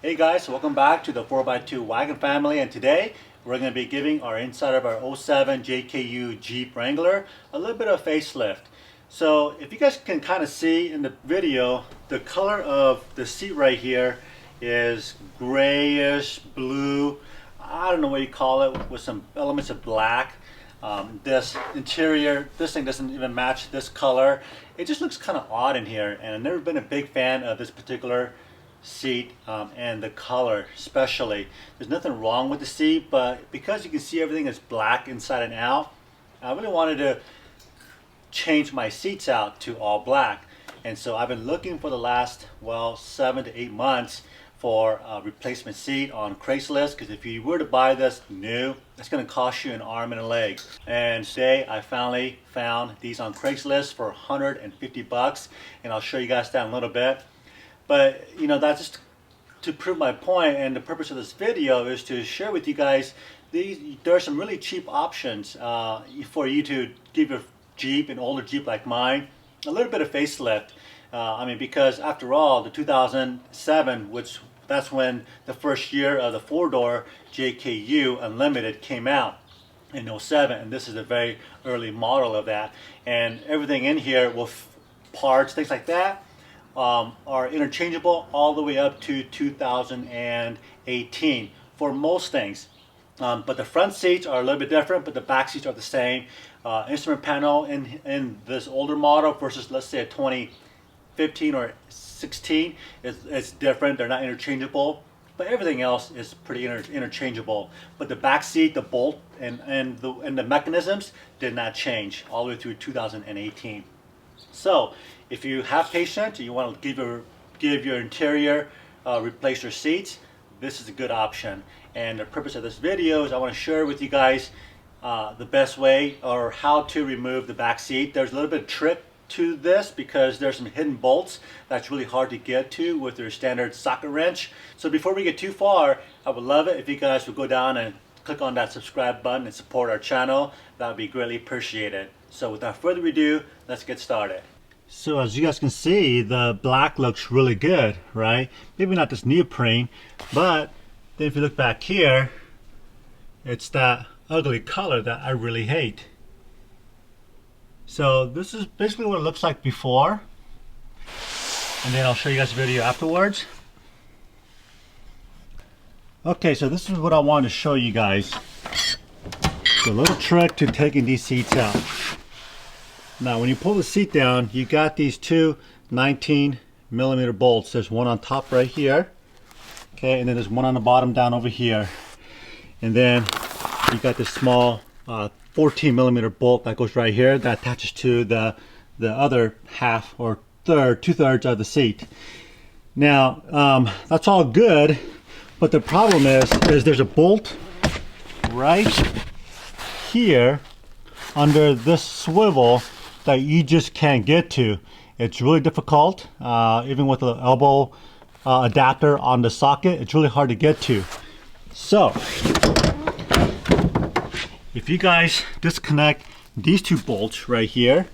Hey guys, welcome back to the 4x2 Wagon family, and today we're going to be giving our inside of our '07 JKU Jeep Wrangler a little bit of facelift. So if you guys can kind of see in the video, the color of the seat right here is grayish blue. I don't know what you call it, with some elements of black. This interior, this thing doesn't even match this color. It just looks kind of odd in here, and I've never been a big fan of this particular seat and the color especially. There's nothing wrong with the seat, but because you can see everything is black inside and out, I really wanted to change my seats out to all black. And so I've been looking for the last, well, 7 to 8 months for a replacement seat on Craigslist, because if you were to buy this new, it's going to cost you an arm and a leg. And today I finally found these on Craigslist for 150 bucks, and I'll show you guys that in a little bit. But you know, that's just to prove my point, and the purpose of this video is to share with you guys there are some really cheap options for you to give your Jeep, an older Jeep like mine, a little bit of facelift. I mean, because after all, the 2007, which that's when the first year of the 4-door JKU Unlimited came out in '07, and this is a very early model of that. And everything in here with parts, things like that, are interchangeable all the way up to 2018 for most things. But the front seats are a little bit different, but the back seats are the same. Instrument panel in this older model versus, let's say, a 2015 or 16, it's different. They're not interchangeable, but everything else is pretty interchangeable. But the back seat, the bolt, and the mechanisms did not change all the way through 2018. So if you have patience and you want to give your interior, replace your seats, this is a good option. And the purpose of this video is I want to share with you guys the best way or how to remove the back seat. There's a little bit of trick to this because there's some hidden bolts that's really hard to get to with your standard socket wrench. So before we get too far, I would love it if you guys would go down and click on that subscribe button and support our channel. That would be greatly appreciated. So without further ado, let's get started. So as you guys can see, the black looks really good, right? Maybe not this neoprene, but then if you look back here, it's that ugly color that I really hate. So this is basically what it looks like before, and then I'll show you guys a video afterwards. Okay, so this is what I wanted to show you guys. The little trick to taking these seats out. Now when you pull the seat down, you got these two 19mm bolts. There's one on top right here, okay, and then there's one on the bottom down over here, and then you got this small 14mm bolt that goes right here that attaches to the other half or two-thirds of the seat. Now that's all good, but the problem is there's a bolt right here under this swivel that you just can't get to. It's really difficult, even with the elbow adapter on the socket. It's really hard to get to. So if you guys disconnect these two bolts right here,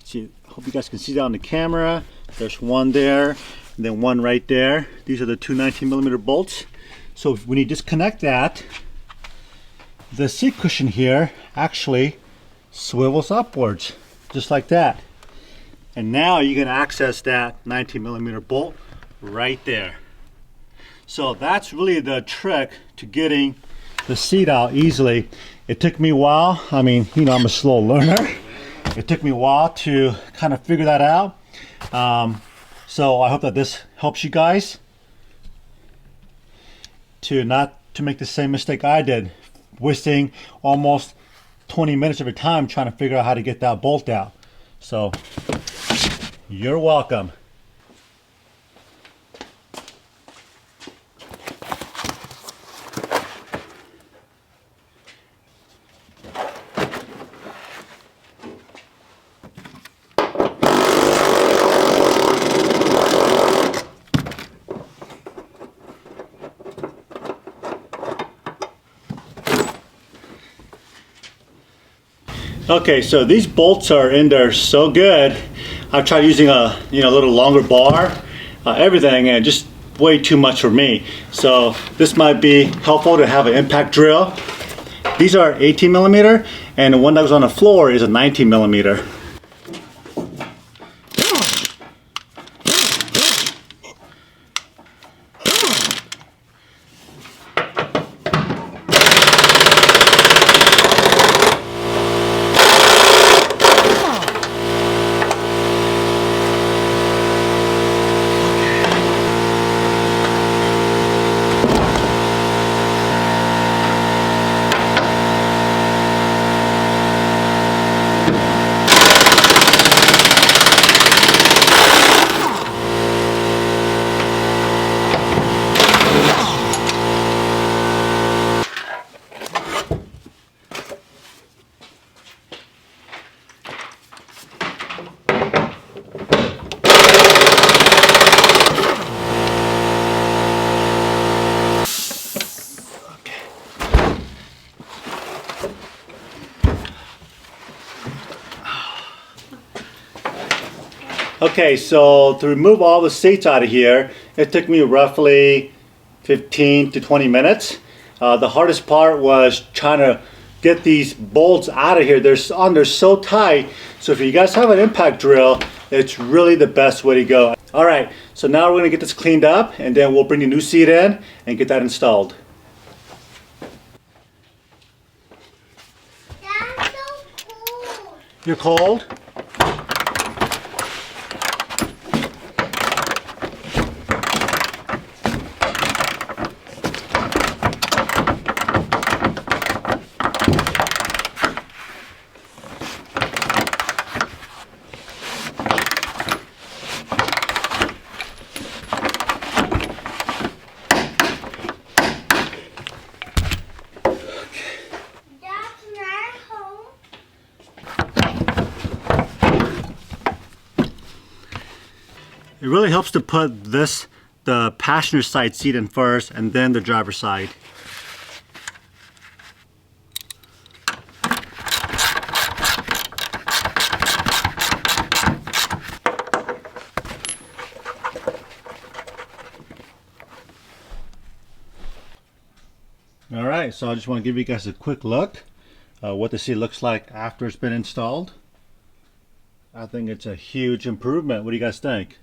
see, hope you guys can see that on the camera. There's one there, and then one right there. These are the two 19mm bolts. So when you disconnect that, the seat cushion here actually swivels upwards, just like that. And now you can access that 19mm bolt right there. So that's really the trick to getting the seat out easily. It took me a while. I mean, you know, I'm a slow learner. It took me a while to kind of figure that out. So I hope that this helps you guys to not to make the same mistake I did, wasting almost 20 minutes of your time trying to figure out how to get that bolt out. So you're welcome. Okay, so these bolts are in there so good. I've tried using a little longer bar, everything, and just way too much for me. So this might be helpful to have an impact drill. These are 18 millimeter, and the one that was on the floor is a 19 millimeter. Okay, so to remove all the seats out of here, it took me roughly 15 to 20 minutes. The hardest part was trying to get these bolts out of here. They're so tight. So if you guys have an impact drill, it's really the best way to go. All right, so now we're gonna get this cleaned up, and then we'll bring the new seat in and get that installed. That's so cold. You're cold? It really helps to put the passenger side seat in first and then the driver's side. Alright, so I just want to give you guys a quick look what the seat looks like after it's been installed. I think it's a huge improvement. What do you guys think?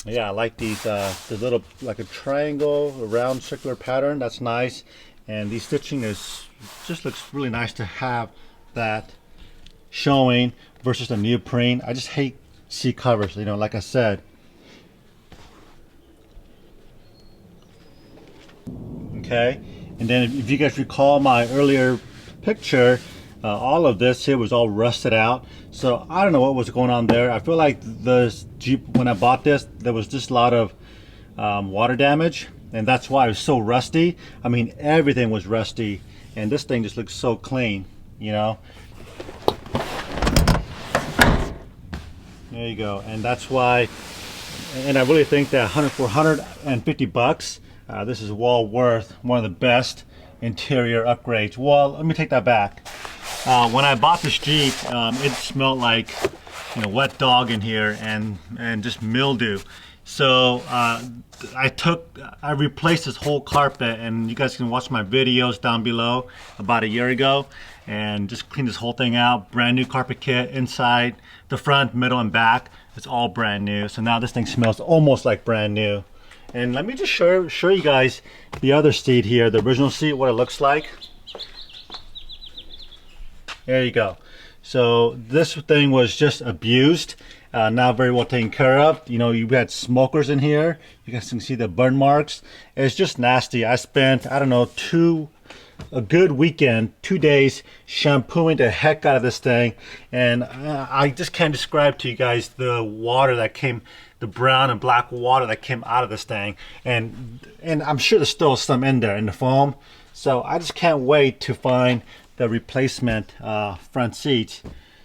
Yeah, I like these the little, like a triangle, a round circular pattern. That's nice, and the stitching just looks really nice to have that showing versus the neoprene. I just hate seat covers, you know, like I said. Okay, and then if you guys recall my earlier picture, all of this here was all rusted out. So I don't know what was going on there. I feel like the Jeep, when I bought this, there was just a lot of water damage, and that's why it was so rusty. I mean, everything was rusty, and this thing just looks so clean, you know. There you go, and that's why. And I really think that for 150 bucks, this is well worth one of the best interior upgrades. Well, let me take that back. When I bought this Jeep, it smelled like, you know, wet dog in here and just mildew. So I replaced this whole carpet, and you guys can watch my videos down below about a year ago, and just cleaned this whole thing out. Brand new carpet kit inside, the front, middle, and back. It's all brand new. So now this thing smells almost like brand new. And let me just show you guys the other seat here, the original seat, what it looks like. There you go. So this thing was just abused, not very well taken care of. You know, you had smokers in here. You guys can see the burn marks. It's just nasty. I spent, I don't know, a good weekend, 2 days, shampooing the heck out of this thing, and I just can't describe to you guys the water that came, the brown and black water that came out of this thing, and I'm sure there's still some in there in the foam. So I just can't wait to find the replacement front seats.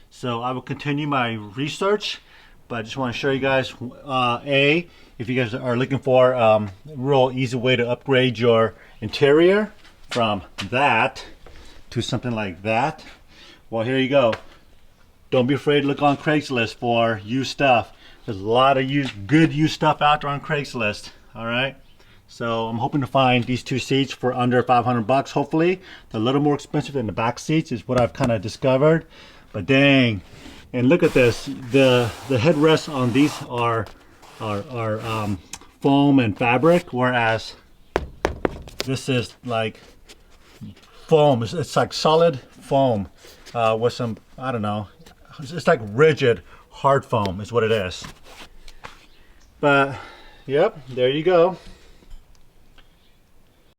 So I will continue my research, but I just want to show you guys, if you guys are looking for a real easy way to upgrade your interior from that to something like that, well, here you go. Don't be afraid to look on Craigslist for used stuff. There's a lot of good used stuff out there on Craigslist. All right. So I'm hoping to find these two seats for under 500 bucks. Hopefully, they're a little more expensive than the back seats is what I've kind of discovered. But dang, and look at this. The headrests on these are foam and fabric, whereas this is like foam. It's like solid foam with some, I don't know. It's like rigid hard foam is what it is. But yep, there you go.